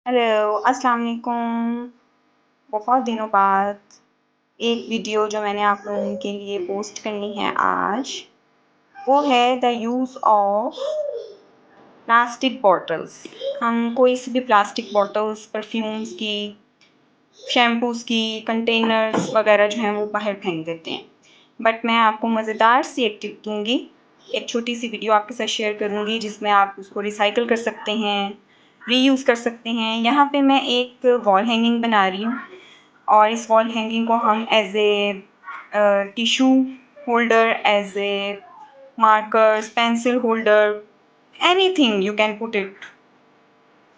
Hello, अस्सलाम वालेकुम। बहुत दिनों बाद एक वीडियो जो मैंने आप लोगों के लिए पोस्ट करनी है आज, वो है the use of plastic bottles. हम कोई सी भी प्लास्टिक बॉटल्स, परफ्यूम्स की, शैम्पूज़ की, कंटेनर्स वगैरह जो हैं वो बाहर फेंक देते हैं। बट मैं आपको मज़ेदार सी एक टिप दूँगी, एक छोटी सी वीडियो आपके साथ शेयर करूँगी जिसमें आप उसको रिसाइकिल कर सकते हैं, रीयूज़ कर सकते हैं। यहाँ पे मैं एक वॉल हैंगिंग बना रही हूँ और इस वॉल हैंगिंग को हम as a tissue holder, as a markers, pencil holder, anything you can put it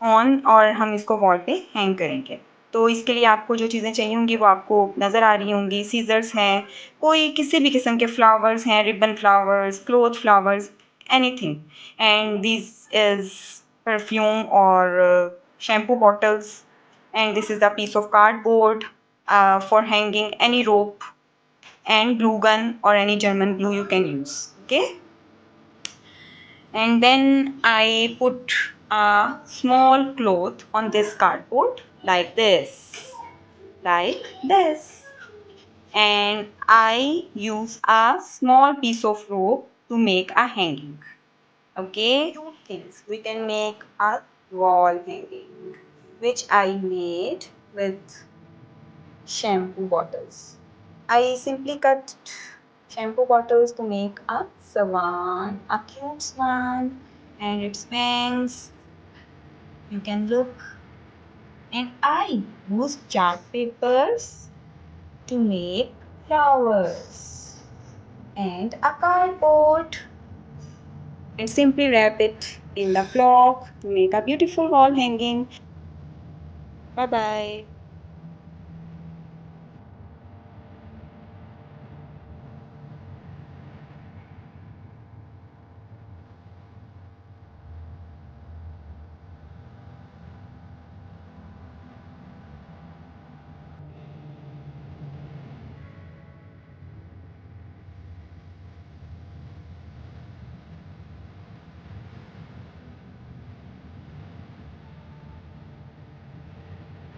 on, और हम इसको वॉल पे हैंग करेंगे। तो इसके लिए आपको जो चीज़ें चाहिए होंगी वो आपको नज़र आ रही होंगी। सीज़र्स हैं, कोई किसी भी किस्म के फ्लावर्स हैं, ribbon flowers, cloth flowers, anything. And this is perfume और shampoo bottles, and this is a piece of cardboard for hanging any rope, and glue gun or any German glue you can use. Okay, and then I put a small cloth on this cardboard like this, and I use a small piece of rope to make a hanging. Okay, two things we can make a wall hanging, which I made with shampoo bottles. I simply cut shampoo bottles to make a swan, a cute swan, and its bangs. You can look. And I use chart papers to make flowers and a cardboard, and simply wrap it in the cloth to make a beautiful wall hanging. Bye bye.